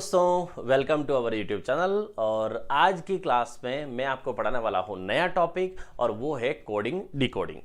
दोस्तों, welcome to our YouTube channel. और आज की क्लास में मैं आपको पढ़ाने वाला हूं नया टॉपिक, और वो है कोडिंग डिकोडिंग।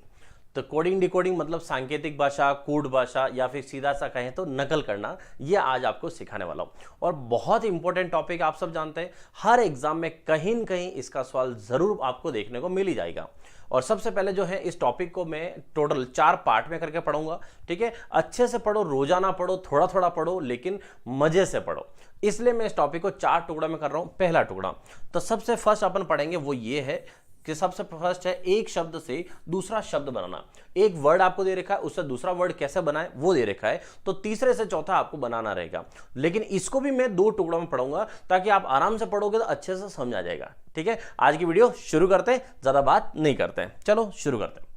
तो कोडिंग डिकोडिंग मतलब सांकेतिक भाषा, कोड भाषा, या फिर सीधा सा कहें तो नकल करना, ये आज आपको सिखाने वाला हूं। और बहुत इंपॉर्टेंट टॉपिक, आप सब जानते हैं, हर एग्जाम में कहीं न कहीं इसका सवाल जरूर आपको देखने को मिल ही जाएगा। और सबसे पहले जो है इस टॉपिक को मैं टोटल 4 पार्ट में करके पढ़ूंगा। ठीक है, अच्छे से पढ़ो, रोजाना पढ़ो, थोड़ा थोड़ा पढ़ो, लेकिन मजे से पढ़ो। इसलिए मैं इस टॉपिक को 4 टुकड़ा में कर रहा हूं। पहला टुकड़ा तो सबसे फर्स्ट अपन पढ़ेंगे वो ये है कि सबसे फर्स्ट है एक शब्द से दूसरा शब्द बनाना। एक वर्ड आपको दे रखा है, उससे दूसरा वर्ड कैसे बनाए वो दे रखा है, तो तीसरे से चौथा आपको बनाना रहेगा। लेकिन इसको भी मैं 2 टुकड़ों में पढ़ूंगा ताकि आप आराम से पढ़ोगे तो अच्छे से समझ आ जाएगा। ठीक है, आज की वीडियो शुरू करते हैं, ज्यादा बात नहीं करते हैं, चलो शुरू करते हैं।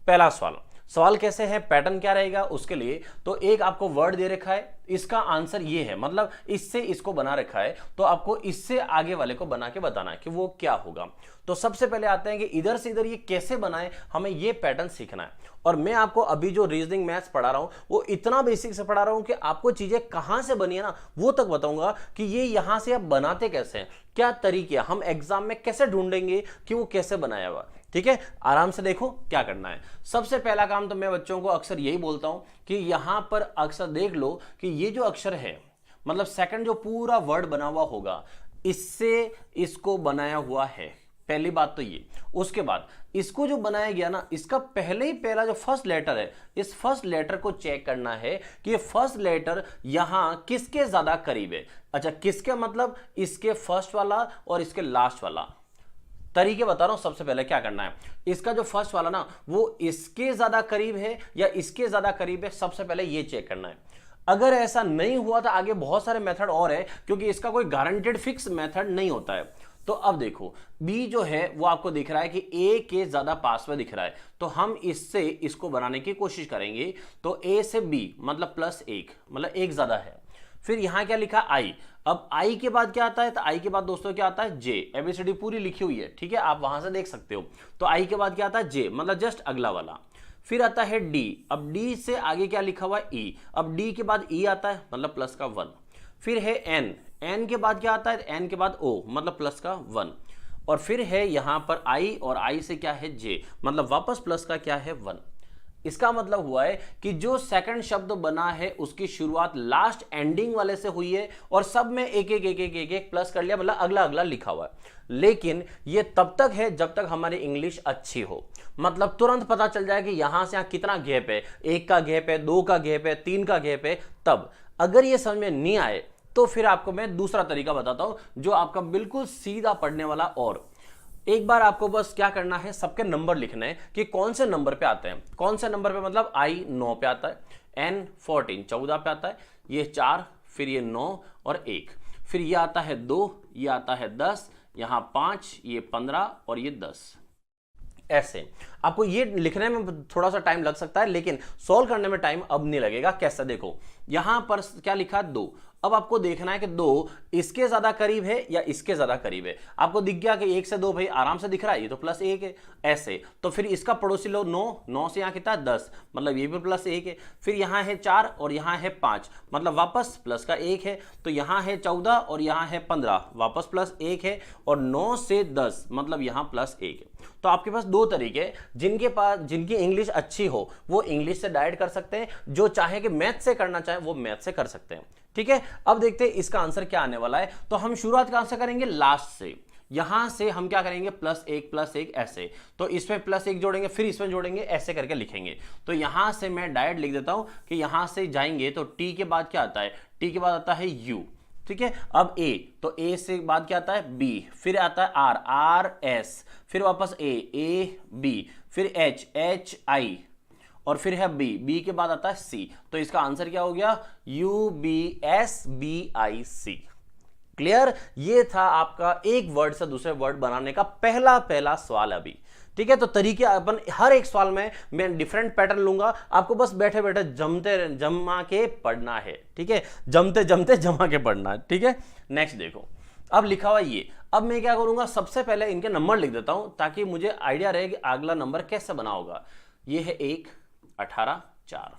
पहला सवाल कैसे है, पैटर्न क्या रहेगा उसके लिए, तो एक आपको वर्ड दे रखा है, इसका आंसर ये है, मतलब इससे इसको बना रखा है, तो आपको इससे आगे वाले को बना के बताना है कि वो क्या होगा। तो सबसे पहले आते हैं कि इधर से इधर ये कैसे बनाए, हमें ये पैटर्न सीखना है। और मैं आपको अभी जो रीजनिंग मैथ्स पढ़ा रहा हूं वो इतना बेसिक से पढ़ा रहा हूं कि आपको चीजें कहां से बनी है ना वो तक बताऊंगा कि ये यहां से आप बनाते कैसे हैं, क्या तरीके हम एग्जाम में कैसे ढूंढेंगे कि वो कैसे बनाया हुआ। ठीक है, आराम से देखो क्या करना है। सबसे पहला काम तो मैं बच्चों को अक्सर यही बोलता हूं कि यहां पर अक्सर देख लो कि ये जो अक्षर है, मतलब सेकंड जो पूरा वर्ड बना हुआ होगा, इससे इसको बनाया हुआ है। पहली बात तो ये। उसके बाद इसको जो बनाया गया ना, इसका पहले ही पहला जो फर्स्ट लेटर है, इस फर्स्ट लेटर को चेक करना है कि ये फर्स्ट लेटर यहां किसके ज्यादा करीब है। अच्छा, किसके मतलब इसके फर्स्ट वाला और इसके लास्ट वाला। तरीके बता रहा हूं। सबसे पहले क्या करना है, इसका जो फर्स्ट वाला ना वो इसके ज्यादा करीब है या इसके ज्यादा करीब है, सबसे पहले ये चेक करना है। अगर ऐसा नहीं हुआ तो आगे बहुत सारे मेथड और है, क्योंकि इसका कोई गारंटेड फिक्स मेथड नहीं होता है। तो अब देखो, बी जो है वो आपको दिख रहा है कि ए के ज्यादा पास में दिख रहा है, तो हम इससे इसको बनाने की कोशिश करेंगे। तो ए से बी मतलब +1, मतलब 1 ज्यादा है। फिर यहां क्या लिखा, आई। अब आई के बाद क्या आता है, तो आई के बाद दोस्तों क्या आता है, जे। एबीसीडी पूरी लिखी हुई है, ठीक है, आप वहां से देख सकते हो। तो आई के बाद क्या आता है, जे, मतलब जस्ट अगला वाला। फिर आता है डी। अब डी से आगे क्या लिखा हुआ है, ई। अब डी के बाद ई आता है, मतलब +1। फिर है एन। एन के बाद क्या आता है, एन के बाद ओ, मतलब +1। और फिर है यहां पर आई, और आई से क्या है, जे, मतलब वापस प्लस का क्या है, 1। इसका मतलब हुआ है कि जो सेकंड शब्द बना है उसकी शुरुआत लास्ट एंडिंग वाले से हुई है, और सब में एक एक एक एक एक एक प्लस कर लिया, मतलब अगला अगला लिखा हुआ है। लेकिन ये तब तक है जब तक हमारी इंग्लिश अच्छी हो, मतलब तुरंत पता चल जाए कि यहां से यहां कितना गैप है, 1 का गैप है, 2 का गैप है, 3 का गैप है। तब अगर ये समझ में नहीं आए तो फिर आपको मैं दूसरा तरीका बताता हूं जो आपका बिल्कुल सीधा पढ़ने वाला। और एक बार आपको बस क्या करना है, सबके नंबर लिखने हैं कि कौन से नंबर पे आते हैं। कौन से नंबर पे, मतलब आई 9 पे आता है, एन 14 14 पे आता है, ये 4, फिर ये 9 और 1, फिर ये आता है 2, ये आता है 10, यहां 5, ये 15 और ये 10। ऐसे आपको ये लिखने में थोड़ा सा टाइम लग सकता है, लेकिन सॉल्व करने में टाइम अब नहीं लगेगा। कैसे, देखो यहां पर क्या लिखा, 2। अब आपको देखना है कि 2 इसके ज्यादा करीब है या इसके ज्यादा करीब है। आपको दिख गया कि 1 से 2 भाई आराम से दिख रहा है, ये तो +1 है। ऐसे तो फिर इसका पड़ोसी लो 9, 9 से यहां कितना, 10, मतलब ये भी +1 है। फिर यहां है 4 और यहां है 5, मतलब वापस प्लस का 1 है। तो यहां है 14 और यहां है 15, वापस +1 है। और 9 से 10 मतलब यहां +1 है। तो आपके पास 2 तरीके, जिनकी इंग्लिश अच्छी हो वो इंग्लिश से डायरेक्ट कर सकते हैं, जो चाहे कि मैथ से करना चाहे वो मैथ से कर सकते हैं। ठीक है, अब देखते हैं इसका आंसर क्या आने वाला है। तो हम शुरुआत कहां से करेंगे, लास्ट से। यहां से हम क्या करेंगे, +1 ऐसे, तो इसमें +1 जोड़ेंगे, फिर इसमें जोड़ेंगे, ऐसे करके लिखेंगे। तो यहां से मैं डायरेक्ट लिख देता हूं कि यहां से जाएंगे तो टी के बाद क्या आता है, टी के बाद आता है यू। ठीक है, अब ए, तो ए से बाद क्या आता है, बी, फिर आता है आर, आर एस, फिर वापस ए बी, फिर एच आई, और फिर है बी, बी के बाद आता है सी। तो इसका आंसर क्या हो गया, UBSBIC। क्लियर, ये था आपका एक वर्ड से दूसरे वर्ड बनाने का पहला सवाल अभी। ठीक है, तो तरीके अपन हर एक सवाल में मैं डिफरेंट पैटर्न लूंगा, आपको बस बैठे बैठे जमा के पढ़ना है। ठीक है, जमते जमते जमा के पढ़ना है। ठीक है, नेक्स्ट देखो, अब लिखा हुआ ये। अब मैं क्या करूंगा, सबसे पहले इनके नंबर लिख देता हूं ताकि मुझे आइडिया रहे कि अगला नंबर कैसे बना होगा। ये है 1, 18, 4,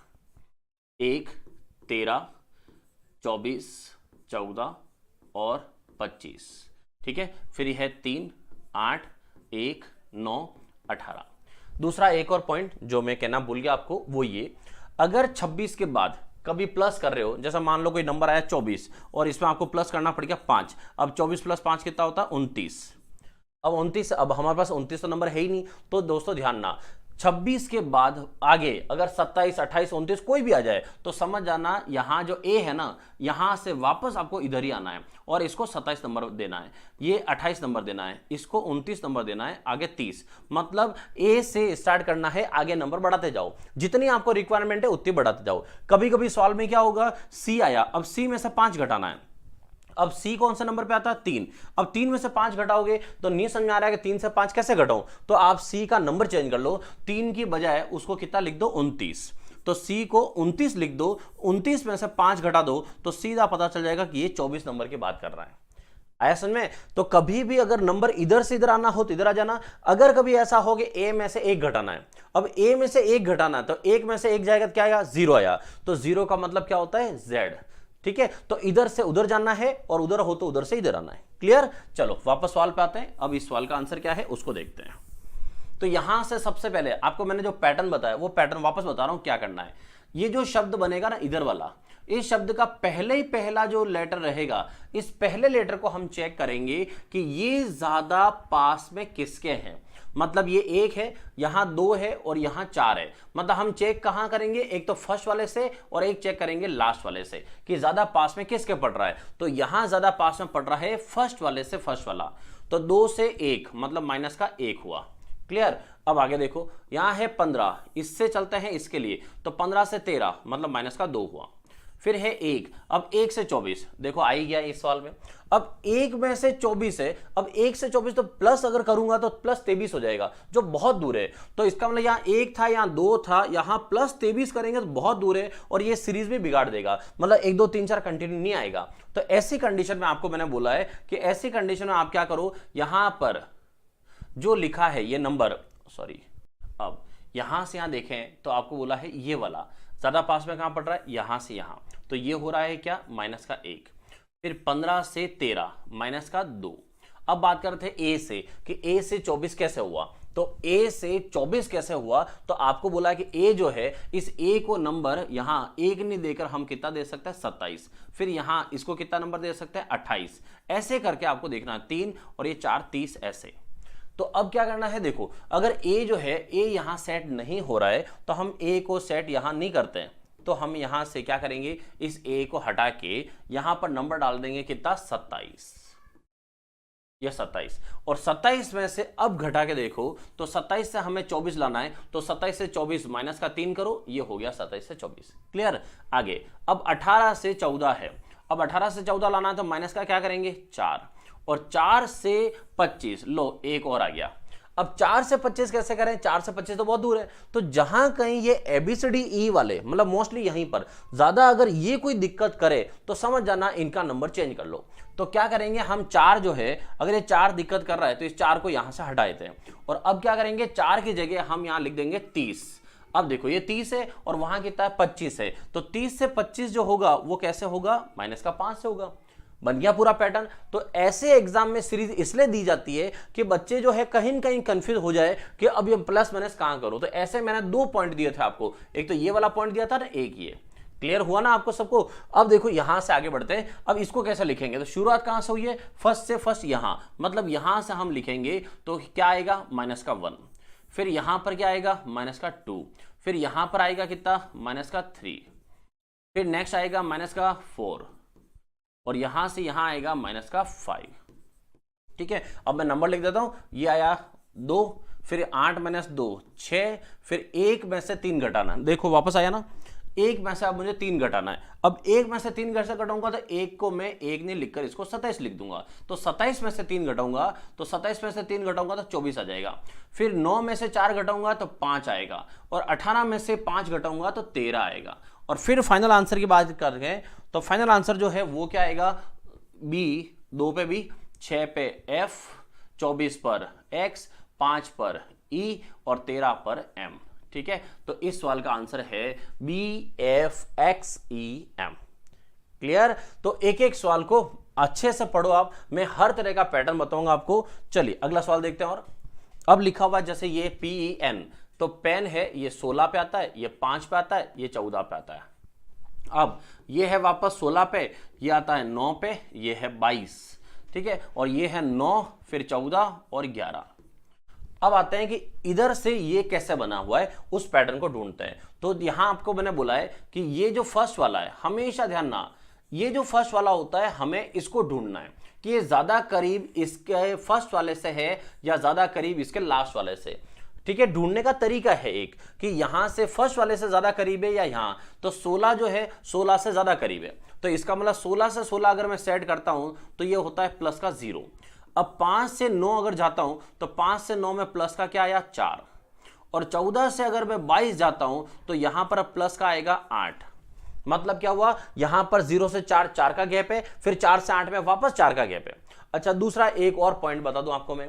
1, 13, 24, 14, और 25, ठीक है। फिर यह है 3, 8, 1, 9, 18। दूसरा एक और पॉइंट जो मैं कहना भूल गया आपको, वो ये, अगर 26 के बाद कभी प्लस कर रहे हो, जैसा मान लो कोई नंबर आया 24 और इसमें आपको प्लस करना पड़ गया 5, अब 24 + 5 कितना होता है 29। अब 29, अब हमारे पास 29 तो नंबर है ही नहीं, तो दोस्तों ध्यान ना, 26 के बाद आगे अगर 27, 28, 29 कोई भी आ जाए तो समझ जाना यहां जो ए है ना, यहां से वापस आपको इधर ही आना है और इसको 27 नंबर देना है, ये 28 नंबर देना है, इसको 29 नंबर देना है, आगे 30। मतलब ए से स्टार्ट करना है, आगे नंबर बढ़ाते जाओ, जितनी आपको रिक्वायरमेंट है उतनी बढ़ाते जाओ। कभी कभी सवाल में क्या होगा, सी आया, अब सी में से 5 घटाना है, अब C कौन से नंबर पे आता है 3, अब 3 में से 5 घटाओगे तो नहीं समझ आ रहा है कि 3 से 5 कैसे घटाऊं, तो आप C का नंबर चेंज कर लो, 3 की बजाय उसको कितना लिख दो 29, तो C को 29 लिख दो, 29 में से 5 घटा दो तो सीधा पता चल जाएगा कि ये 24 नंबर की बात कर रहा है। आया समझ में? तो कभी भी अगर नंबर इधर से इधर आना हो तो इधर आ जाना, अगर कभी ऐसा हो कि A में से 1 घटाना है, अब A में से 1 घटाना है तो 1 में से 1 जाएगा तो क्या आएगा 0 आया, तो 0 का मतलब क्या होता है Z, ठीक है। तो इधर से उधर जाना है और उधर हो तो उधर से इधर आना है। क्लियर? चलो वापस सवाल पे आते हैं। अब इस सवाल का आंसर क्या है उसको देखते हैं। तो यहां से सबसे पहले आपको मैंने जो पैटर्न बताया वो पैटर्न वापस बता रहा हूं क्या करना है। ये जो शब्द बनेगा ना इधर वाला, इस शब्द का पहले ही पहला जो लेटर रहेगा, इस पहले लेटर को हम चेक करेंगे कि ये ज्यादा पास में किसके हैं। मतलब ये 1 है, यहां 2 है और यहां 4 है, मतलब हम चेक कहां करेंगे, एक तो फर्स्ट वाले से और एक चेक करेंगे लास्ट वाले से कि ज्यादा पास में किसके पड़ रहा है। तो यहां ज्यादा पास में पड़ रहा है फर्स्ट वाले से फर्स्ट वाला, तो 2 से 1 मतलब माइनस का 1 हुआ। क्लियर? अब आगे देखो, यहां है 15, इससे चलते हैं इसके लिए, तो 15 से 13 मतलब माइनस का 2 हुआ। फिर है 1, अब 1 से 24 देखो आ ही गया इस सवाल में। अब 1 में से 24 है, अब 1 से 24 तो प्लस अगर करूंगा तो प्लस 23 हो जाएगा जो बहुत दूर है। तो इसका मतलब यहां 1 था, यहां 2 था, यहां प्लस 23 करेंगे तो बहुत दूर है और ये सीरीज भी बिगाड़ देगा, मतलब 1 2 3 4 कंटिन्यू नहीं आएगा। तो ऐसी कंडीशन में आपको मैंने बोला है कि ऐसी कंडीशन में आप क्या करो, यहां पर जो लिखा है ये नंबर, सॉरी, अब यहां से यहां देखें तो आपको बोला है ये वाला ज्यादा पास में कहां पड़ रहा है, यहां से यहां, तो ये हो रहा है क्या माइनस का 1। फिर 15 से 13 माइनस का 2। अब बात करते हैं ए से कि ए से 24 कैसे हुआ, तो ए से 24 कैसे हुआ, तो आपको बोला है कि ए जो है, इस ए को नंबर यहां 1 नहीं देकर हम कितना दे सकते हैं 27, फिर यहां इसको कितना नंबर दे सकते हैं 28, ऐसे करके आपको देखना है 3 और ये 4 30 ऐसे। तो अब क्या करना है, देखो अगर ए जो है ए यहां सेट नहीं हो रहा है तो हम ए को सेट यहां नहीं करते हैं, तो हम यहां से क्या करेंगे, इस ए को हटा के यहां पर नंबर डाल देंगे कितना 27, यह 27, और 27 में से अब घटा के देखो तो 27 से हमें 24 लाना है, तो 27 से 24 माइनस का 3 करो, ये हो गया 27 से 24। क्लियर? आगे अब 18 से 14 है, अब 18 से 14 लाना है तो माइनस का क्या करेंगे 4, और 4 से 25 लो एक और आ गया। अब 4 से 25 कैसे करें, 4 से 25 तो बहुत दूर है, तो जहां कहीं ये ABCDE वाले मतलब मोस्टली यहीं पर ज्यादा अगर ये कोई दिक्कत करे तो समझ जाना इनका नंबर चेंज कर लो। तो क्या करेंगे हम 4 जो है, अगर ये 4 दिक्कत कर रहा है तो इस 4 को यहां से हटा देते हैं, और अब क्या करेंगे 4 की जगह हम यहां लिख देंगे 30। अब देखो ये 30 है और वहां कितना है 25 है, तो 30 से 25 जो होगा वो कैसे होगा, माइनस का 5 से होगा। बन गया पूरा पैटर्न। तो ऐसे एग्जाम में सीरीज इसलिए दी जाती है कि बच्चे जो है कहीं न कहीं कंफ्यूज हो जाए कि अब ये प्लस माइनस कहां करो। तो ऐसे मैंने 2 पॉइंट दिए थे आपको, एक तो ये वाला पॉइंट दिया था ना, एक ये। क्लियर हुआ ना आपको सबको? अब देखो यहां से आगे बढ़ते हैं, अब इसको कैसे लिखेंगे, तो शुरुआत कहां से हुई है, फर्स्ट से फर्स्ट यहां, मतलब यहां से हम लिखेंगे तो क्या आएगा माइनस का 1, फिर यहां पर क्या आएगा माइनस का 2, फिर यहां पर आएगा कितना माइनस का 3, फिर नेक्स्ट आएगा माइनस का 4, और यहां से यहां आएगा माइनस का 5। ठीक है, अब मैं नंबर लिख देता हूं, ये आया 2, फिर 8 माइनस 2 6, फिर 1 में से 3 घटाना, देखो वापस आया ना, 1 में से अब मुझे 3 घटाना है। अब 1 में से 3 घर से घटाऊंगा तो 1 को मैं 1 नहीं लिखकर इसको 27 लिख दूंगा, तो 27 में से 3 घटाऊंगा तो 27 में से 3 घटाऊंगा तो 24 आ जाएगा, फिर 9 में से 4 घटाऊंगा तो 5 आएगा, और 18 में से 5 घटाऊंगा तो 13 आएगा। और फिर फाइनल आंसर की बात करते तो फाइनल आंसर जो है वो क्या आएगा, बी, 2 पे बी, 6 पे एफ, 24 पर एक्स, 5 पर ई और 13 पर एम। ठीक है, तो इस सवाल का आंसर है B F X E M. Clear? तो एक एक सवाल को अच्छे से पढ़ो आप, मैं हर तरह का पैटर्न बताऊंगा आपको। चलिए अगला सवाल देखते हैं। और अब लिखा हुआ है जैसे ये PEN, तो पेन है, ये 16 पे आता है, ये 5 पे आता है, ये 14 पे आता है। अब ये है वापस 16 पे, ये आता है 9 पे, ये है 22, ठीक है, और ये है 9, फिर 14 और 11। अब आते हैं कि इधर से ये कैसे बना हुआ है, उस पैटर्न को ढूंढते हैं। तो यहां आपको मैंने बोला है कि ये जो फर्स्ट वाला है, हमेशा ध्यान ना, ये जो फर्स्ट वाला होता है हमें इसको ढूंढना है कि ये ज्यादा करीब इसके फर्स्ट वाले से है या ज्यादा करीब इसके लास्ट वाले से। ठीक है, ढूंढने का तरीका है एक कि यहां से फर्स्ट वाले से ज्यादा करीब है या यहां, तो 16 जो है 16 से ज्यादा करीब है, तो इसका मतलब 16 से 16 अगर मैं सेट करता हूं तो ये होता है प्लस का 0। अब 5 से 9 अगर जाता हूं तो 5 से 9 में प्लस का क्या आया 4, और 14 से अगर मैं 22 जाता हूं तो यहां पर प्लस का आएगा 8। मतलब क्या हुआ, यहां पर 0 से 4 4 का गैप है, फिर 4 से 8 में वापस 4 का गैप है। अच्छा, दूसरा एक और पॉइंट बता दूं आपको मैं,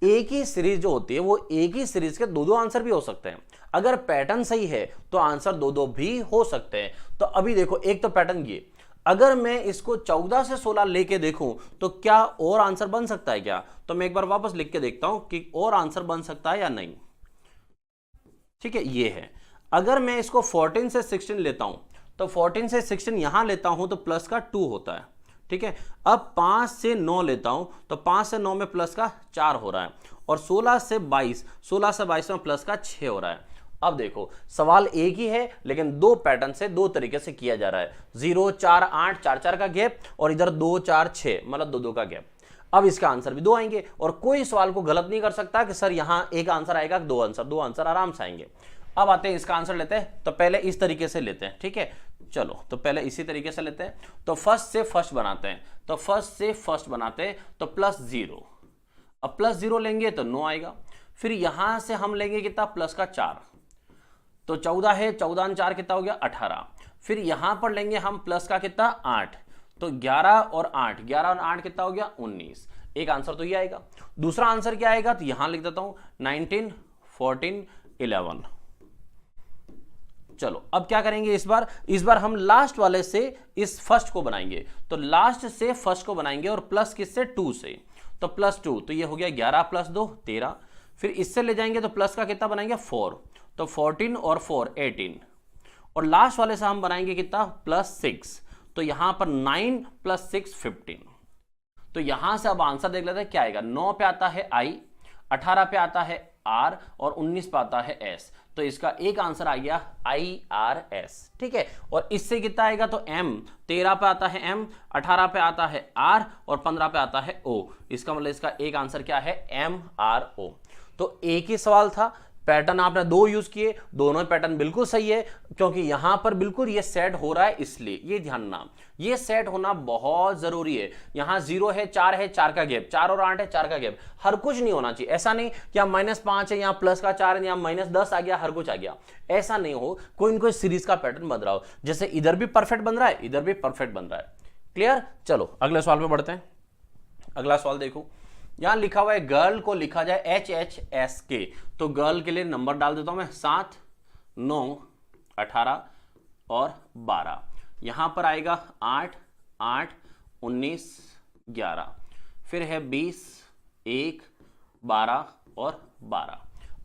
एक ही सीरीज जो होती है वो एक ही सीरीज के दो आंसर भी हो सकते हैं। अगर पैटर्न सही है तो आंसर दो भी हो सकते हैं। तो अभी देखो, एक तो पैटर्न ये, अगर मैं इसको 14 से 16 लेके देखूं तो क्या और आंसर बन सकता है क्या, तो मैं एक बार वापस लिख के देखता हूं कि और आंसर बन सकता है या नहीं। ठीक है, ये है। अगर मैं इसको 14 से 16 लेता हूं तो 14 से 16 यहां लेता हूं तो प्लस का 2 होता है। ठीक है, अब 5 से 9 लेता हूं तो 5 से 9 में प्लस का 4 हो रहा है, और 16 से 22 में प्लस का 6 हो रहा है। अब देखो, सवाल एक ही है लेकिन दो पैटर्न से दो तरीके से किया जा रहा है। 0 4 8 4 4 का गैप, और इधर 2 4 6 मतलब 2 2 का गैप। अब इसका आंसर भी 2 आएंगे, और कोई सवाल को गलत नहीं कर सकता कि सर यहां एक आंसर आएगा, दो आंसर आराम से आएंगे। अब आते हैं इसका आंसर लेते हैं, तो पहले इस तरीके से लेते हैं। ठीक है, चलो तो पहले इसी तरीके से लेते हैं। तो फर्स्ट से फर्स्ट बनाते हैं, तो फर्स्ट से फर्स्ट बनाते हैं, तो प्लस 0। अब प्लस 0 लेंगे तो 9 आएगा, फिर यहां से हम लेंगे कितना, प्लस का 4, तो 14 है, 14 और 4 कितना हो गया 18। फिर यहां पर लेंगे हम प्लस का कितना 8, तो 11 और 8 कितना हो गया 19। एक आंसर तो ये आएगा। दूसरा आंसर क्या आएगा, तो यहां लिख देता हूं 19 14 11। चलो अब क्या करेंगे, इस बार हम लास्ट वाले से इस फर्स्ट को बनाएंगे, तो लास्ट से फर्स्ट को बनाएंगे, और प्लस किससे 2 से, तो प्लस 2, तो ये हो गया 11 प्लस 2 13। फिर इससे ले जाएंगे तो प्लस का कितना बनाएंगे 4, तो 14 और 4 18, और लास्ट वाले से हम बनाएंगे कितना प्लस 6, तो यहां पर 9 प्लस 6 15। तो यहां से अब आंसर देख लेते हैं क्या आएगा। 9 पे आता है I, 18 पे आता है R, और 19 पे आता है S, तो इसका एक आंसर आ गया IRS। ठीक है, और इससे कितना आएगा, तो M, 13 पे आता है M, 18 पे आता है R, और 15 पे आता है O। इसका मतलब इसका एक आंसर क्या है MRO। तो एक ही सवाल था, पैटर्न आपने दो यूज किए, दोनों पैटर्न बिल्कुल सही है, क्योंकि यहां पर बिल्कुल ये सेट हो रहा है, इसलिए ये ध्यान ना, ये सेट होना बहुत जरूरी है। यहां 0 है, 4 है, 4 का गैप, 4 और 8 है, 4 का गैप, हर कुछ नहीं होना चाहिए। ऐसा नहीं कि यहाँ -5 है, यहाँ प्लस का 4 है, यहाँ -10 आ गया, हर कुछ आ गया, ऐसा नहीं हो। कोई न कोई सीरीज का पैटर्न बन रहा हो, जैसे इधर भी परफेक्ट बन रहा है, इधर भी परफेक्ट बन रहा है। क्लियर, चलो अगले सवाल पे बढ़ते हैं। अगला सवाल देखो, यहां लिखा हुआ है गर्ल को लिखा जाए HHSK, तो गर्ल के लिए नंबर डाल देता हूं मैं 7 9 18 और 12। यहां पर आएगा 8 8 19 11, फिर है 20 1 12 और 12।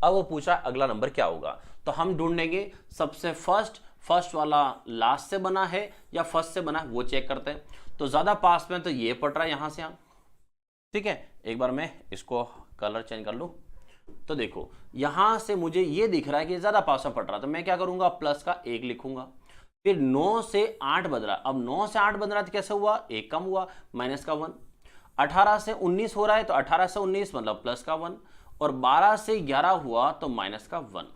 अब वो पूछा अगला नंबर क्या होगा, तो हम ढूंढेंगे सबसे फर्स्ट वाला लास्ट से बना है या फर्स्ट से बना है, वो चेक करते हैं। तो ज्यादा पास में तो ये पड़ रहा है यहां से यहां। ठीक है, एक बार मैं इसको कलर चेंज कर लूं, तो देखो यहां से मुझे ये दिख रहा है कि ज्यादा पास में पड़ रहा, तो मैं क्या करूंगा, प्लस का 1 लिखूंगा। फिर 9 से 8 बन रहा, अब 9 से 8 बन रहा तो कैसे हुआ, 1 कम हुआ, माइनस का 1। 18 से 19 हो रहा है, तो 18 से 19 मतलब प्लस का 1, और 12 से 11 हुआ तो माइनस का 1।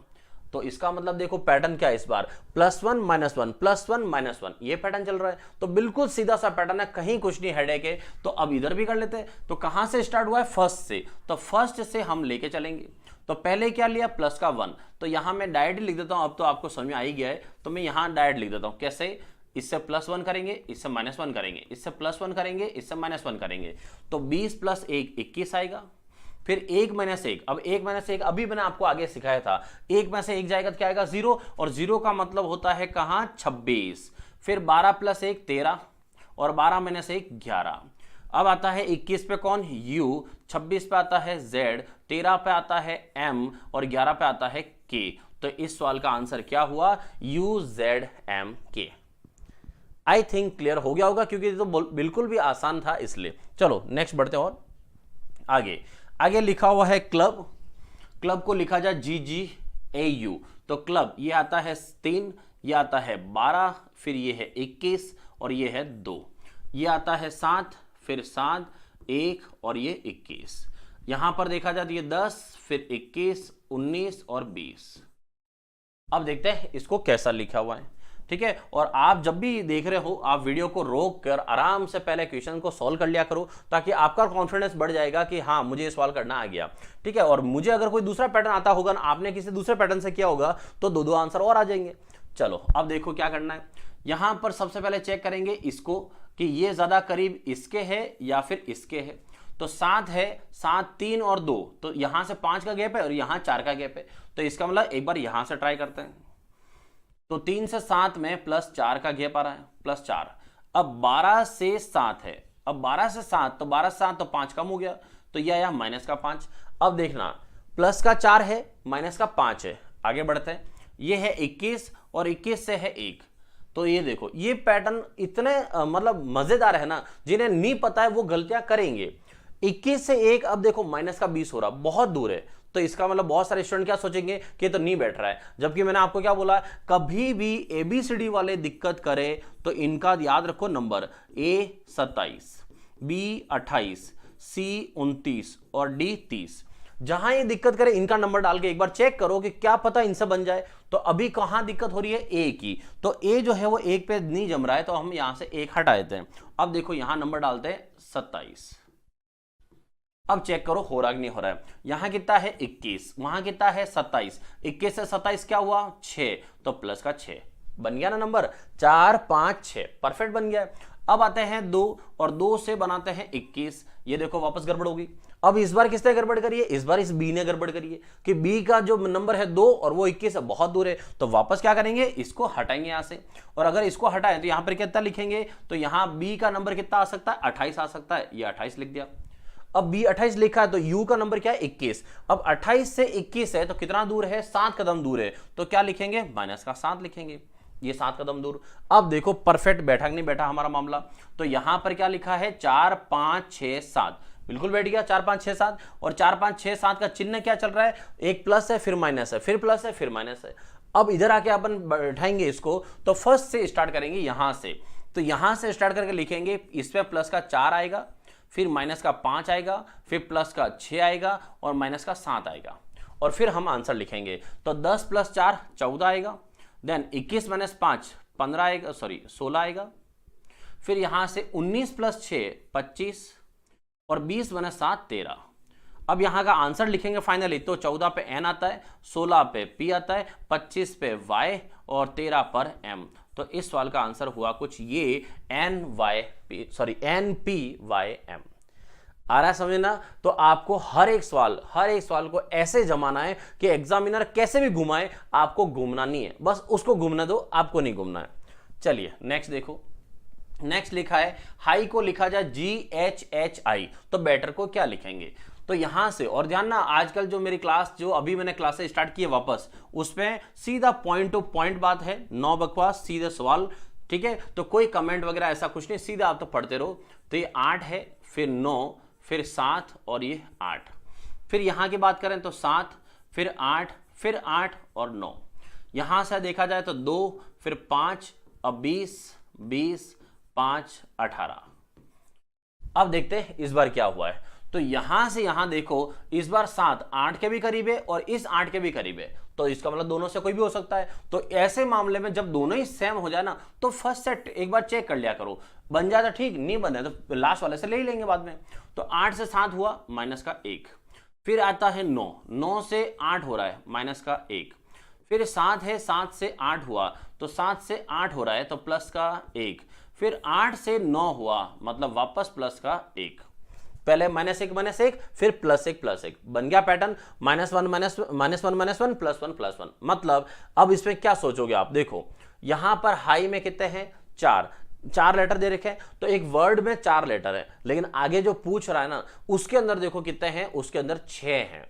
तो इसका मतलब देखो पैटर्न क्या है इस बार, +1 -1 +1 -1, ये पैटर्न चल रहा है। तो बिल्कुल सीधा सा पैटर्न है, कहीं कुछ नहीं हेडेक है। तो अब इधर भी कर लेते हैं। तो कहां से स्टार्ट हुआ है, फर्स्ट से, तो फर्स्ट से हम लेके चलेंगे। तो पहले क्या लिया, प्लस का 1, तो यहां मैं डायरेक्ट लिख देता हूं। अब तो आपको समझ में आ ही गया है, तो मैं यहां डायरेक्ट लिख देता हूं। कैसे, इससे +1 करेंगे, इससे -1 करेंगे, इससे +1 करेंगे, इससे -1 करेंगे, तो 20 + 1 21 आएगा। फिर 1 - 1, अब 1 - 1 अभी मैंने आपको आगे सिखाया था, 1 में से 1 जाएगा तो क्या आएगा 0, और 0 का मतलब होता है कहां 26। फिर 12 + 1 13, और 12 - 1 11। अब आता है 21 पे कौन, U, 26 पे आता है Z, 13 पे आता है M और 11 पे आता है K। तो इस सवाल का आंसर क्या हुआ, UZMK। आई थिंक क्लियर हो गया होगा क्योंकि तो बिल्कुल भी आसान था इसलिए। चलो नेक्स्ट बढ़ते हैं और आगे लिखा हुआ है क्लब। क्लब को लिखा जाए GGAU। तो क्लब ये आता है 3, ये आता है 12, फिर ये है 21 और ये है 2, ये आता है 7, फिर 7, 1 और ये 21। यहां पर देखा जाए तो ये 10, फिर 21, 19 और 20। अब देखते हैं इसको कैसा लिखा हुआ है, ठीक है। और आप जब भी देख रहे हो आप वीडियो को रोक कर आराम से पहले क्वेश्चन को सॉल्व कर लिया करो, ताकि आपका कॉन्फिडेंस बढ़ जाएगा कि हाँ मुझे ये सवाल करना आ गया, ठीक है। और मुझे अगर कोई दूसरा पैटर्न आता होगा ना, आपने किसी दूसरे पैटर्न से किया होगा, तो 2 आंसर और आ जाएंगे। चलो अब देखो क्या करना है। यहां पर सबसे पहले चेक करेंगे इसको कि ये ज्यादा करीब इसके है या फिर इसके है। तो 7 है, 7, 3 और 2, तो यहां से 5 का गैप है और यहां 4 का गैप है। तो इसका मतलब एक बार यहां से ट्राई करते हैं। तो 3 से 7 में +4 का गैप आ रहा है, +4। अब 12 से 7 है, अब 12 से 7 तो 12 से 7 तो 5 कम हो गया, तो यह आया -5। अब देखना प्लस का 4 है, माइनस का 5 है। आगे बढ़ते हैं, ये है 21 और 21 से है 1। तो ये देखो ये पैटर्न इतने मतलब मजेदार है ना, जिन्हें नहीं पता है वो गलतियां करेंगे। 21 से 1, अब देखो -20 हो रहा, बहुत दूर है। तो इसका मतलब बहुत सारे स्टूडेंट क्या सोचेंगे कि तो नहीं बैठ रहा है, जबकि मैंने आपको क्या बोला, कभी भी ABCD वाले दिक्कत करे तो इनका याद रखो नंबर, A 27, B 28, C 29 और D 30। जहां ये दिक्कत करे इनका नंबर डाल के एक बार चेक करो कि क्या पता इनसे बन जाए। तो अभी कहां दिक्कत हो रही है, A की। तो A जो है वो 1 पे नहीं जम रहा है, तो हम यहां से 1 हटा देते हैं। अब देखो यहां नंबर डालते हैं 27। अब चेक करो हो रहा कि नहीं हो रहा है। यहां कितना है 21, वहां कितना है 27, 21 से 27 क्या हुआ 6, तो प्लस का 6 बन गया ना नंबर, 4, 5, 6 परफेक्ट बन गया। अब आते हैं 2 और 2 से बनाते हैं 21। ये देखो वापस गड़बड़ होगी। अब इस बार किसने गड़बड़ करी है, इस बार इस बी ने गड़बड़ करी है कि बी का जो नंबर है 2 और वो 21 है, बहुत दूर है। तो वापस क्या करेंगे, इसको हटाएंगे यहां से। और अगर इसको हटाएं तो यहां पर कितना लिखेंगे, तो यहां बी का नंबर कितना आ सकता है, 28 आ सकता है। ये 28 लिख दिया। अब बी 28 लिखा है तो यू का नंबर क्या है 21। अब 28 से 21 है तो कितना दूर है, 7 कदम दूर है। तो क्या लिखेंगे, -7 लिखेंगे, ये 7 कदम दूर। अब देखो परफेक्ट बैठा कि नहीं बैठा हमारा मामला। तो यहां पर क्या लिखा है 4, 5, 6, 7, बिल्कुल बैठ गया 4, 5, 6, 7। और 4, 5, 6, 7 का चिन्ह क्या चल रहा है, एक प्लस है फिर माइनस है, फिर प्लस है फिर माइनस है। अब इधर आके अपन बैठाएंगे इसको, तो फर्स्ट से स्टार्ट करेंगे यहां से। तो यहां से स्टार्ट करके लिखेंगे, इस पे प्लस का 4 आएगा, फिर माइनस का 5 आएगा, फिर प्लस का 6 आएगा और माइनस का 7 आएगा। और फिर हम आंसर लिखेंगे। तो 10 + 4 14 आएगा, देन 21 - 5 15 आएगा, सॉरी 16 आएगा। फिर यहां से 19 + 6 25 और 20 - 7 13। अब यहां का आंसर लिखेंगे फाइनली। तो 14 पे n आता है, 16 पे p आता है, 25 पे y और 13 पर m। तो इस सवाल का आंसर हुआ कुछ ये NPYM। आ रहा है समझ ना। तो आपको हर एक सवाल को ऐसे जमाना है कि एग्जामिनर कैसे भी घुमाए आपको घूमना नहीं है, बस उसको घूमना दो, आपको नहीं घूमना है। चलिए नेक्स्ट देखो। नेक्स्ट लिखा है हाई को लिखा जाए GHHI, तो बेटर को क्या लिखेंगे। तो यहां से और ध्यान ना, आजकल जो मेरी क्लास जो अभी मैंने क्लासेस स्टार्ट की है वापस, उसमें सीधा पॉइंट टू पॉइंट बात है, नो बकवास, सीधे सवाल, ठीक है। तो कोई कमेंट वगैरह ऐसा कुछ नहीं, सीधा आप तो पढ़ते रहो। तो ये 8 है, फिर 9, फिर 7 और ये 8। फिर यहां की बात करें तो 7, फिर 8, फिर 8 और 9। यहां से देखा जाए तो 2, फिर 5, अब 20, 20, 5, 18। अब देखते हैं इस बार क्या हुआ है। तो यहां से यहां देखो, इस बार 7 8 के भी करीब है और इस 8 के भी करीब है। तो इसका मतलब दोनों से कोई भी हो सकता है। तो ऐसे मामले में जब दोनों ही सेम हो जाए ना, तो फर्स्ट सेट एक बार चेक कर लिया करो, बन जाए तो ठीक, नहीं बने तो लास्ट वाले से ले ही लेंगे बाद में। तो 8 से 7 हुआ -1। फिर आता है 9, 9 से 8 हो रहा है -1। फिर 7 है, 7 से 8 हुआ, तो 7 से 8 हो रहा है तो +1। फिर 8 से 9 हुआ, मतलब वापस +1। पहले -1 फिर +1 बन गया पैटर्न, -1 -1 +1 मतलब अब इसमें क्या सोचोगे आप। देखो यहां पर हाई में कितने हैं 4, 4 लेटर दे रखे हैं, तो एक वर्ड में 4 लेटर है, लेकिन आगे जो पूछ रहा है ना उसके अंदर देखो कितने हैं, उसके अंदर 6 हैं।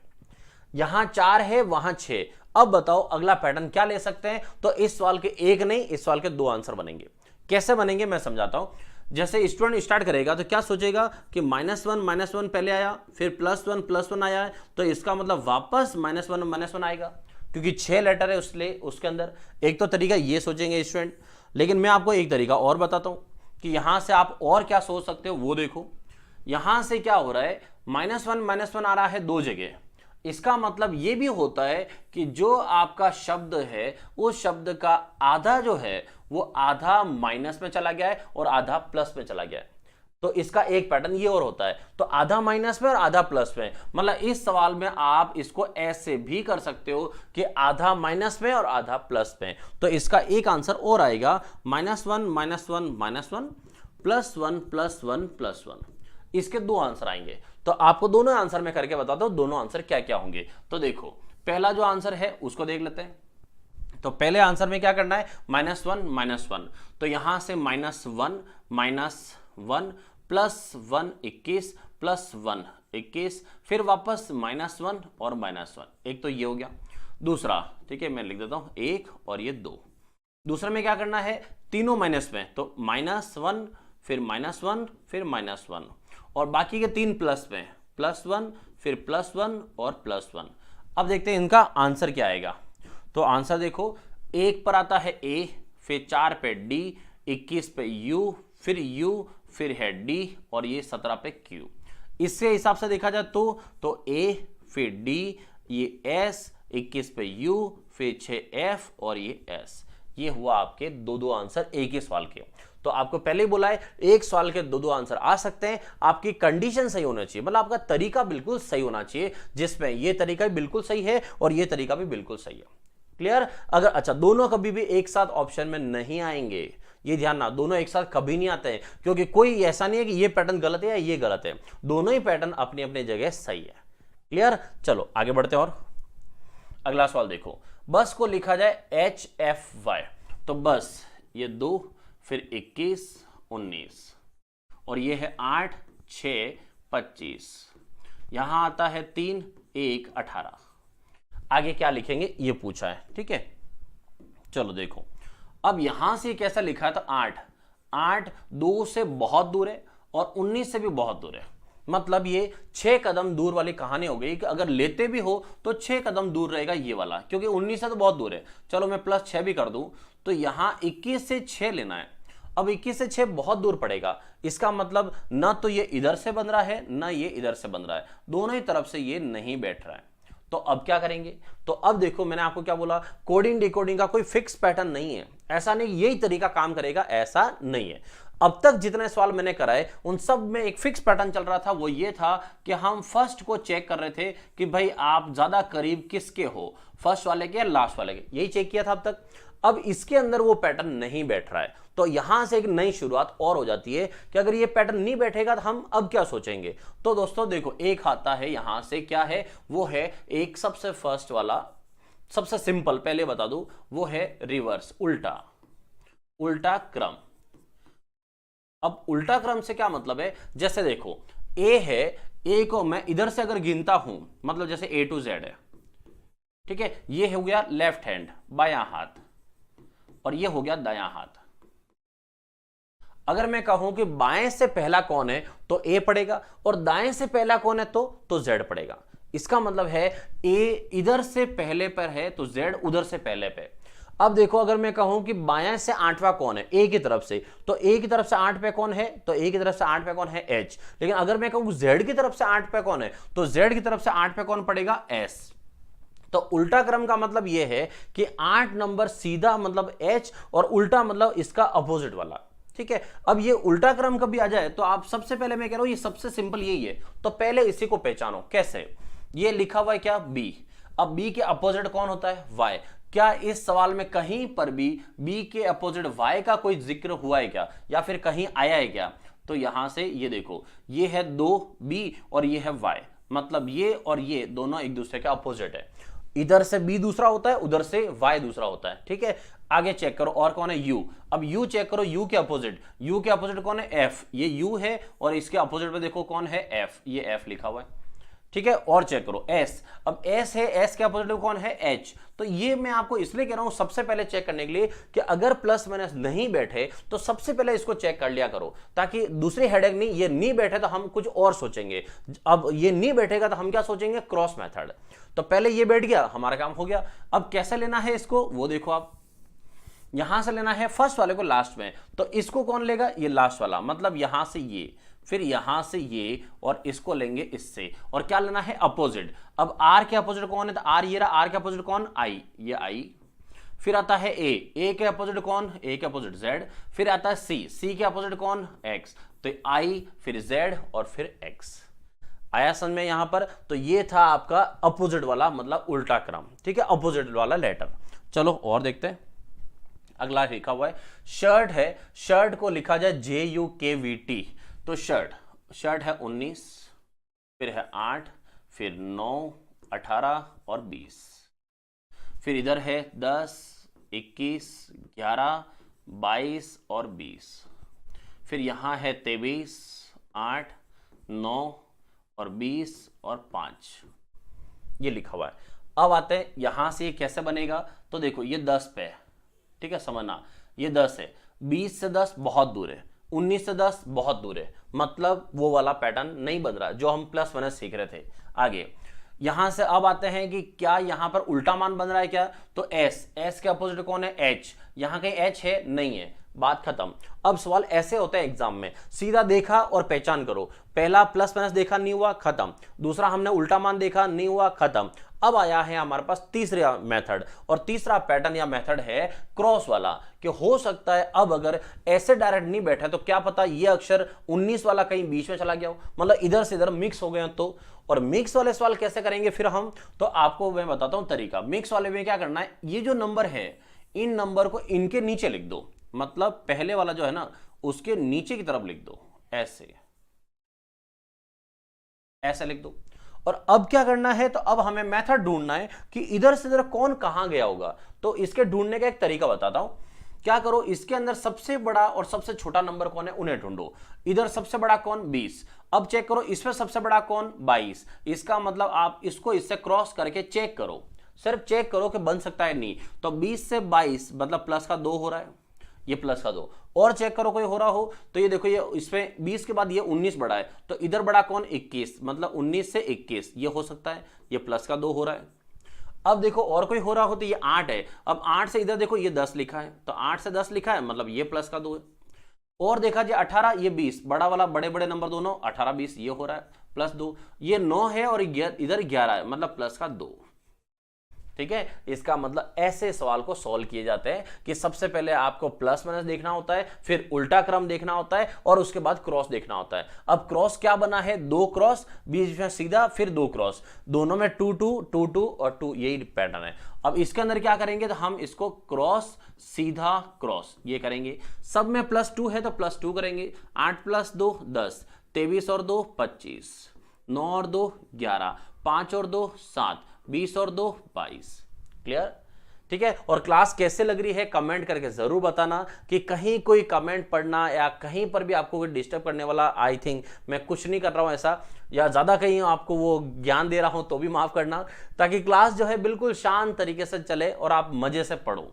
यहां 4 है, वहां 6। अब बताओ अगला पैटर्न क्या ले सकते हैं? तो इस सवाल के एक नहीं, इस सवाल के 2 आंसर बनेंगे। कैसे बनेंगे मैं समझाता हूं। जैसे स्टूडेंट स्टार्ट करेगा तो क्या सोचेगा कि -1 पहले आया, फिर +1 आया है, तो इसका मतलब वापस -1 आएगा, क्योंकि 6 लेटर है उसके अंदर। एक तो तरीका ये सोचेंगे स्टूडेंट, लेकिन मैं आपको एक तरीका और बताता हूं कि यहां से आप और क्या सोच सकते हो वो देखो। यहां से क्या हो रहा है, -1 आ रहा है 2 जगह। इसका मतलब यह भी होता है कि जो आपका शब्द है उस शब्द का आधा जो है वो आधा माइनस में चला गया है और आधा प्लस में चला गया है। तो इसका एक पैटर्न ये और होता है, तो आधा माइनस में और आधा प्लस में। मतलब इस सवाल में आप इसको ऐसे भी कर सकते हो कि आधा माइनस में और आधा प्लस में। तो इसका एक आंसर और आएगा, -1 +1 इसके 2 आंसर आएंगे। तो आपको दोनों आंसर में करके बताता हूं दोनों आंसर क्या क्या होंगे। तो देखो पहला जो आंसर है उसको देख लेते हैं। तो पहले आंसर में क्या करना है, -1 तो यहां से -1 +1 21 +1 21, फिर वापस -1 और -1। एक तो ये हो गया। दूसरा, ठीक है मैं लिख देता हूं 1 और ये 2। दूसरे में क्या करना है, तीनों माइनस में, तो -1 फिर -1 फिर -1, और बाकी के 3 प्लस में, +1 फिर +1 और +1। अब देखते हैं इनका आंसर क्या आएगा। तो आंसर देखो, 1 पर आता है A, फिर 4 पे D, 21 पे U, फिर है D, और ये 17 पे Q। इससे हिसाब से देखा जाए तो A फिर D, ये S, 21 पे U, फिर 6F और ये S। ये हुआ आपके 2 आंसर एक ही सवाल के। तो आपको पहले ही बोला है एक सवाल के 2 आंसर आ सकते हैं। आपकी कंडीशन सही होना चाहिए, मतलब आपका तरीका बिल्कुल सही होना चाहिए, जिसमें ये तरीका भी बिल्कुल सही है और ये तरीका भी बिल्कुल सही है। क्लियर? अगर अच्छा दोनों कभी भी एक साथ ऑप्शन में नहीं आएंगे, ये ध्यान ना, दोनों एक साथ कभी नहीं आते हैं, क्योंकि कोई ऐसा नहीं है कि ये पैटर्न गलत है या ये गलत है। दोनों ही पैटर्न अपनी अपनी जगह सही है। क्लियर? चलो आगे बढ़ते हैं। और अगला सवाल देखो, बस को लिखा जाए HFY, तो बस ये 2 फिर 21 19 और ये है 8 6 25, यहां आता है 3 1 18। आगे क्या लिखेंगे ये पूछा है, ठीक है। चलो देखो, अब यहां से कैसा लिखा है, तो 8 2 से बहुत दूर है और 19 से भी बहुत दूर है। मतलब ये 6 कदम दूर वाली कहानी हो गई कि अगर लेते भी हो तो 6 कदम दूर रहेगा ये वाला, क्योंकि 19 से तो बहुत दूर है। चलो मैं +6 भी कर दूं, तो यहां 21 से 6 लेना है। अब 21 से 6 बहुत दूर पड़ेगा, इसका मतलब ना तो ये इधर से बन रहा है ना ये इधर से बन रहा है, दोनों ही तरफ से ये नहीं बैठ रहा है। तो अब क्या करेंगे, तो अब देखो मैंने आपको क्या बोला, कोडिंग डिकोडिंग का कोई फिक्स पैटर्न नहीं है। ऐसा नहीं यही तरीका काम करेगा, ऐसा नहीं है। अब तक जितने सवाल मैंने कराए उन सब में एक फिक्स पैटर्न चल रहा था, वो ये था कि हम फर्स्ट को चेक कर रहे थे कि भाई आप ज्यादा करीब किसके हो, फर्स्ट वाले के या लास्ट वाले के, यही चेक किया था अब तक। अब इसके अंदर वो पैटर्न नहीं बैठ रहा है, तो यहां से एक नई शुरुआत और हो जाती है कि अगर ये पैटर्न नहीं बैठेगा तो हम अब क्या सोचेंगे। तो दोस्तों देखो, एक आता है यहां से, क्या है वो है एक सबसे फर्स्ट वाला, सबसे सिंपल पहले बता दूं, वो है रिवर्स, उल्टा क्रम। अब उल्टा क्रम से क्या मतलब है, जैसे देखो ए है, ए को मैं इधर से अगर गिनता हूं, मतलब जैसे A to Z है, ठीक है, ये हो गया लेफ्ट हैंड बायां हाथ और ये हो गया दायां हाथ। अगर मैं कहूं कि बाएं से पहला कौन है तो A पड़ेगा, और दाएं से पहला कौन है तो Z पड़ेगा। इसका मतलब है A इधर से पहले पर है तो Z उधर से पहले पे। अब देखो अगर मैं कहूं कि बाएं से 8वां कौन है A की तरफ से, तो A की तरफ से 8 पे कौन है, तो A की तरफ से 8 पे कौन है H। लेकिन अगर मैं कहूं Z की तरफ से 8 पे कौन है, तो Z की तरफ से 8 पे कौन पड़ेगा, S। तो उल्टा क्रम का मतलब यह है कि 8 नंबर सीधा मतलब H और उल्टा मतलब इसका अपोजिट वाला, ठीक है। अब ये उल्टा क्रम कभी आ जाए तो आप सबसे पहले मैं कह रहा हूं ये सबसे सिंपल यही है, तो पहले इसी को पहचानो। कैसे, ये लिखा हुआ है क्या B, अब B के अपोजिट कौन होता है, Y। क्या इस सवाल में कहीं पर भी B के अपोजिट Y का कोई जिक्र हुआ है क्या, या फिर कहीं आया है क्या। तो यहां से ये देखो, ये है 2B और ये है Y, मतलब ये और ये दोनों एक दूसरे के अपोजिट है। इधर से बी दूसरा होता है, उधर से वाई दूसरा होता है, ठीक है। आगे चेक करो और कौन है यू। अब यू चेक करो, यू के अपोजिट कौन है, एफ। ये यू है और इसके अपोजिट में देखो कौन है, एफ, ये एफ लिखा हुआ है, ठीक है। और चेक करो एस, अब एस है, एस के अपोजिट कौन है, एच। तो ये मैं आपको इसलिए कह रहा हूं सबसे पहले चेक करने के लिए कि अगर प्लस माइनस नहीं बैठे तो सबसे पहले इसको चेक कर लिया करो, ताकि दूसरी हेडेक नहीं, ये नहीं बैठे तो हम कुछ और सोचेंगे। अब ये नहीं बैठेगा तो हम क्या सोचेंगे, क्रॉस मेथड। तो पहले ये बैठ गया, हमारा काम हो गया। अब कैसे लेना है इसको वो देखो, आप यहां से लेना है फर्स्ट वाले को लास्ट में, तो इसको कौन लेगा, ये लास्ट वाला, मतलब यहां से ये, फिर यहां से ये, और इसको लेंगे इससे, और क्या लेना है, अपोजिट। अब आर के अपोजिट कौन है, तो आर ये रहा, आर के अपोजिट कौन, आई, ये आई। फिर आता है ए के अपोजिट कौन, ए के अपोजिट जेड। फिर आता है सी के अपोजिट कौन, एक्स। तो आई, फिर जेड, और फिर एक्स। आया समझ में यहां पर। तो ये था आपका अपोजिट वाला, मतलब उल्टा क्रम, ठीक है, अपोजिट वाला लेटर। चलो और देखते हैं। अगला लिखा हुआ है शर्ट है, शर्ट को लिखा जाए JUKVT। तो शर्ट है 19, फिर है 8, फिर 9, 18 और 20। फिर इधर है 10, 21, 11, 22 और 20। फिर यहां है 23, 8, 9 और 20 और 5, ये लिखा हुआ है। अब आते हैं यहां से ये कैसे बनेगा, तो देखो ये 10 पे है, ठीक है, समझना, ये 10 है, 20 से 10 बहुत दूर है, 19 से 10 बहुत दूर है, मतलब वो वाला पैटर्न नहीं बन रहा जो हम प्लस माइनस सीख रहे थे। आगे यहां से अब आते हैं कि क्या यहां पर उल्टा मान बन रहा है क्या, तो एस के अपोजिट कौन है, एच। यहां कहीं एच है, नहीं है, बात खत्म। अब सवाल ऐसे होते हैं एग्जाम में, सीधा देखा और पहचान करो, पहला प्लस माइनस देखा नहीं हुआ, खत्म। दूसरा हमने उल्टा मान देखा नहीं हुआ, खत्म। अब आया है हमारे पास तीसरा मेथड, और तीसरा पैटर्न या मेथड है क्रॉस वाला, कि हो सकता है अब अगर ऐसे डायरेक्ट नहीं बैठा तो क्या पता ये अक्षर 19 वाला कहीं बीच में चला गया हो, मतलब इधर से इधर मिक्स हो गए तो। और मिक्स वाले सवाल कैसे करेंगे फिर हम, तो आपको मैं बताता हूं तरीका। मिक्स वाले में क्या करना है, ये जो नंबर है इन नंबर को इनके नीचे लिख दो, मतलब पहले वाला जो है ना उसके नीचे की तरफ लिख दो, ऐसे लिख दो। और अब क्या करना है, तो अब हमें मेथड ढूंढना है कि इधर से इधर कौन कहां गया होगा। तो इसके ढूंढने का एक तरीका बताता हूं, क्या करो, इसके अंदर सबसे बड़ा और सबसे छोटा नंबर कौन है उन्हें ढूंढो। इधर सबसे बड़ा कौन, 20। अब चेक करो इसमें सबसे बड़ा कौन, 22। इसका मतलब आप इसको इससे क्रॉस करके चेक करो, सिर्फ चेक करो कि बन सकता है नहीं। तो 20 से 22 मतलब प्लस का 2 हो रहा है, ये प्लस का 2। और चेक करो कोई हो रहा हो, तो ये देखो ये इसमें 20 के बाद ये 19 बड़ा है, तो इधर बड़ा कौन, 21, मतलब 19 से 21, ये हो सकता है, ये प्लस का 2 हो रहा है। अब देखो और कोई हो रहा हो, तो ये 8 है, अब 8 से इधर देखो ये 10 लिखा है, तो 8 से 10 लिखा है, मतलब ये प्लस का 2 है। और देखा जाए 18, ये 20, बड़ा वाला, बड़े बड़े नंबर दोनों, 18 20 ये हो रहा है, प्लस 2। ये 9 है और इधर 11 है, मतलब प्लस का 2, ठीक है। इसका मतलब ऐसे सवाल को सॉल्व किए जाते हैं कि सबसे पहले आपको प्लस माइनस देखना होता है, फिर उल्टा क्रम देखना होता है, और उसके बाद क्रॉस देखना होता है। अब क्रॉस क्या बना है, 2 क्रॉस, बीच में सीधा, फिर 2 क्रॉस, दोनों में 2 2 2 2 और 2, यही पैटर्न है। अब इसके अंदर क्या करेंगे, तो हम इसको क्रॉस सीधा क्रॉस ये करेंगे। सब में +2 है तो +2 करेंगे। 8 + 2 10, 23 और 2 25, 9 और 2 11, 5 और 2 7, 20 और 2 22। क्लियर, ठीक है। और क्लास कैसे लग रही है कमेंट करके जरूर बताना, कि कहीं कोई कमेंट पढ़ना या कहीं पर भी आपको कोई डिस्टर्ब करने वाला, आई थिंक मैं कुछ नहीं कर रहा हूं ऐसा, या ज्यादा कहीं आपको वो ज्ञान दे रहा हूं तो भी माफ करना, ताकि क्लास जो है बिल्कुल शांत तरीके से चले और आप मजे से पढ़ो।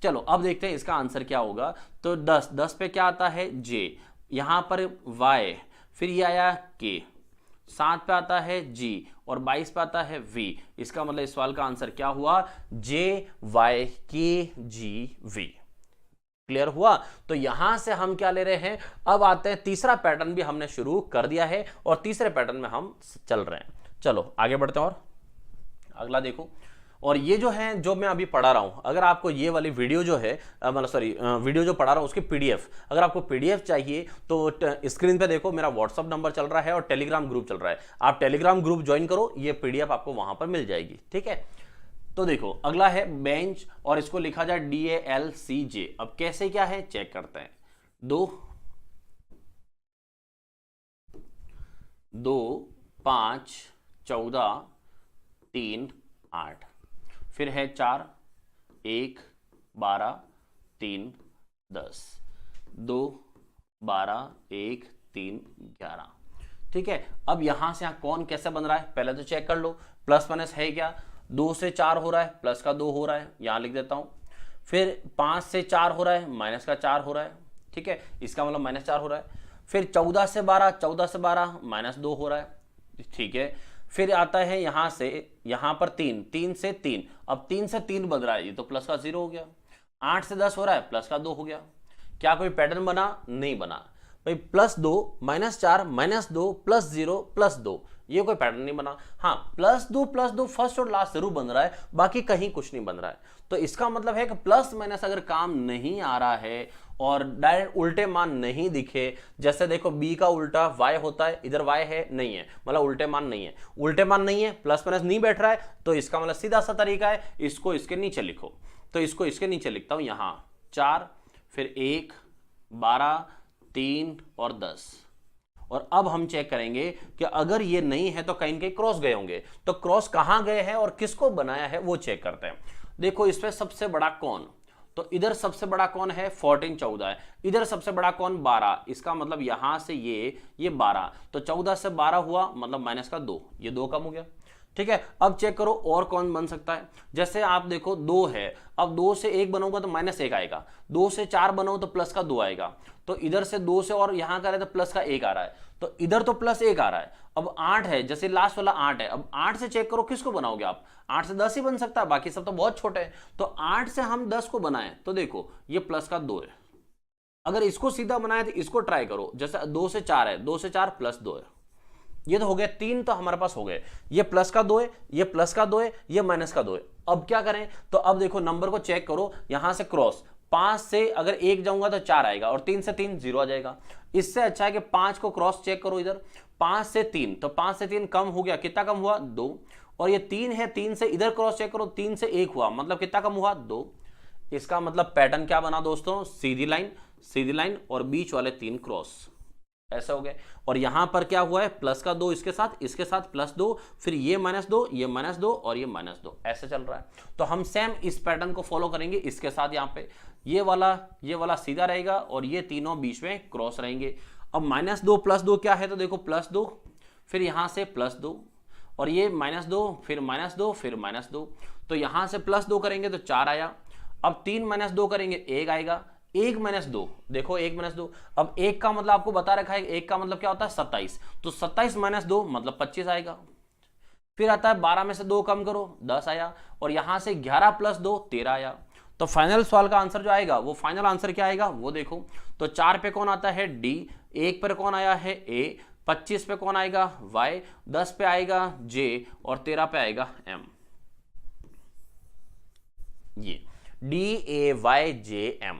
चलो अब देखते हैं इसका आंसर क्या होगा। तो 10 पे क्या आता है, J, यहां पर Y, फिर ये आया K, 7 पे आता है G, और 22 पे आता है V। इसका मतलब इस सवाल का आंसर क्या हुआ, JYKGV। क्लियर हुआ। तो यहां से हम क्या ले रहे हैं, अब आते हैं तीसरा पैटर्न भी हमने शुरू कर दिया है, और तीसरे पैटर्न में हम चल रहे हैं। चलो आगे बढ़ते हैं, और अगला देखो। और ये जो है जो मैं अभी पढ़ा रहा हूं, अगर आपको ये वाली वीडियो जो है, मतलब सॉरी वीडियो जो पढ़ा रहा हूं उसकी पीडीएफ, अगर आपको पीडीएफ चाहिए तो स्क्रीन पे देखो मेरा व्हाट्सअप नंबर चल रहा है और टेलीग्राम ग्रुप चल रहा है, आप टेलीग्राम ग्रुप ज्वाइन करो, ये पीडीएफ आपको वहां पर मिल जाएगी, ठीक है। तो देखो अगला है बेंच, और इसको लिखा जाए DALCJ। अब कैसे क्या है चेक करते हैं। 2 5 14 3 8, फिर है 4, 1, 12, 3, 10, 2, 12, 1, 3, 11। ठीक है, अब यहां से यहां कौन कैसे बन रहा है पहले तो चेक कर लो। प्लस माइनस है क्या, 2 से 4 हो रहा है, प्लस का 2 हो रहा है, यहां लिख देता हूं। फिर 5 से 4 हो रहा है, माइनस का 4 हो रहा है। ठीक है, इसका मतलब -4 हो रहा है। फिर 14 से 12, 14 से 12 -2 हो रहा है। ठीक है, फिर आता है यहां से यहां पर 3, 3 से 3, अब 3 से 3 बन रहा है, ये तो प्लस का 0 हो गया। 8 से 10 हो रहा है, प्लस का 2 हो गया। क्या कोई पैटर्न बना? नहीं बना भाई। +2 -4 -2 +0 +2, ये कोई पैटर्न नहीं बना। हाँ, +2 फर्स्ट और लास्ट जरूर बन रहा है, बाकी कहीं कुछ नहीं बन रहा है। तो इसका मतलब है कि प्लस माइनस अगर काम नहीं आ रहा है और डायरेक्ट उल्टे मान नहीं दिखे, जैसे देखो b का उल्टा y होता है, इधर y है नहीं है, मतलब उल्टे मान नहीं है। उल्टे मान नहीं है, प्लस माइनस नहीं बैठ रहा है, तो इसका मतलब सीधा सा तरीका है, इसको इसके नीचे लिखो। तो इसको इसके नीचे लिखता हूं, यहां 4, फिर 1, 12, 3 और 10। और अब हम चेक करेंगे कि अगर ये नहीं है तो कहीं न कहीं क्रॉस गए होंगे। तो क्रॉस कहां गए हैं और किसको बनाया है वो चेक करते हैं। देखो इसमें सबसे बड़ा कौन, तो इधर सबसे बड़ा कौन है 14, 14 है। इधर सबसे बड़ा कौन 12, इसका मतलब यहां से ये 12, तो 14 से 12 हुआ, मतलब माइनस का 2, ये 2 कम हो गया। ठीक है, अब चेक करो और कौन बन सकता है। जैसे आप देखो 2 है, अब 2 से 1 बनाऊंगा तो -1 आएगा, 2 से 4 बनाऊं तो प्लस का 2 आएगा। तो इधर से 2 से और यहां का रहे तो प्लस का 1 आ रहा है, तो इधर तो +1 आ रहा है। अब 8 है, जैसे लास्ट वाला 8 है, अब 8 से चेक करो किसको बनाओगे आप। 8 से 10 ही बन सकता है, बाकी सब तो बहुत छोटे हैं। तो 8 से हम 10 को बनाए तो देखो ये प्लस का 2 है। अगर इसको सीधा बनाए तो इसको ट्राई करो, जैसे 2 से 4 है, 2 से 4 +2 है, ये तो हो गया 3, तो हमारे पास हो गए। ये प्लस का 2 है, ये प्लस का 2 है, ये माइनस का 2 है। अब क्या करें, तो अब देखो नंबर को चेक करो, यहां से क्रॉस 5 से अगर 1 जाऊंगा तो 4 आएगा, और 3 से 3 0 आ जाएगा। इससे अच्छा है कि 5 को क्रॉस चेक करो इधर, 5 से 3, तो 5 से 3 कम हो गया, कितना कम हुआ 2। और ये 3 है, 3 से इधर क्रॉस चेक करो, 3 से 1 हुआ, मतलब कितना कम हुआ 2। इसका मतलब पैटर्न क्या बना दोस्तों, सीधी लाइन और बीच वाले 3 क्रॉस, ऐसे हो गए। और यहां पर क्या हुआ है, प्लस का 2 इसके साथ +2, फिर ये -2, ये -2 और ये -2, ऐसे चल रहा है। तो हम सेम इस पैटर्न को फॉलो करेंगे इसके साथ। यहाँ पे ये वाला सीधा रहेगा और ये तीनों बीच में क्रॉस रहेंगे। अब -2 +2 क्या है, तो देखो +2, फिर यहां से +2 और ये -2, फिर -2, फिर -2, तो यहां से +2 करेंगे तो 4 आया। अब 3 -2 करेंगे 1 आएगा, 1 -2, देखो 1 -2। अब 1 का मतलब आपको बता रखा है, 1 का मतलब क्या होता है 27, तो 27 -2 मतलब 25 आएगा। फिर आता है 12 में से 2 कम करो, 10 आया, और यहां से 11 + 2 13 आया। तो फाइनल सवाल का आंसर जो आएगा, वो फाइनल आंसर क्या आएगा वो देखो। तो 4 पे कौन आता है D, 1 पर कौन आया है A, 25 पे कौन आएगा Y, 10 पे आएगा J और 13 पे आएगा M। ये DAYJM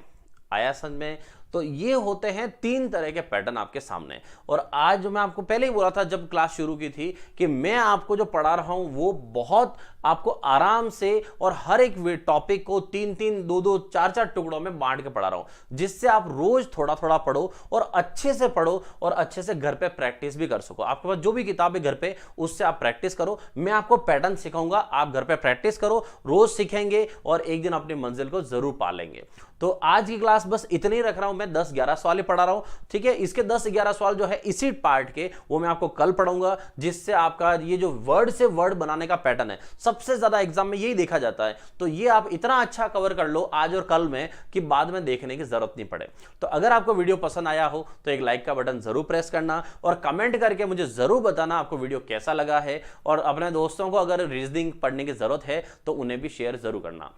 आया समझ में। तो ये होते हैं 3 तरह के पैटर्न आपके सामने। और आज जो मैं आपको पहले ही बोला था जब क्लास शुरू की थी कि मैं आपको जो पढ़ा रहा हूं वो बहुत आपको आराम से और हर एक टॉपिक को 3-3, 2-2, 4-4 टुकड़ों में बांट के पढ़ा रहा हूं, जिससे आप रोज थोड़ा थोड़ा पढ़ो और अच्छे से पढ़ो और अच्छे से घर पे प्रैक्टिस भी कर सको। आपके पास जो भी किताब है घर पे उससे आप प्रैक्टिस करो। मैं आपको पैटर्न सिखाऊंगा, आप घर पे प्रैक्टिस करो, रोज सीखेंगे और एक दिन अपनी मंजिल को जरूर पा लेंगे। तो आज की क्लास बस इतने ही रख रहा हूं, मैं 10-11 सवाल ही पढ़ा रहा हूं। ठीक है, इसके 10-11 सवाल जो है इसी पार्ट के वो मैं आपको कल पढ़ाऊंगा, जिससे आपका ये जो वर्ड से वर्ड बनाने का पैटर्न है सबसे ज्यादा एग्जाम में यही देखा जाता है। तो ये आप इतना अच्छा कवर कर लो आज और कल में कि बाद में देखने की जरूरत नहीं पड़े। तो अगर आपको वीडियो पसंद आया हो तो एक लाइक का बटन जरूर प्रेस करना और कमेंट करके मुझे जरूर बताना आपको वीडियो कैसा लगा है। और अपने दोस्तों को अगर रीजनिंग पढ़ने की जरूरत है तो उन्हें भी शेयर जरूर करना।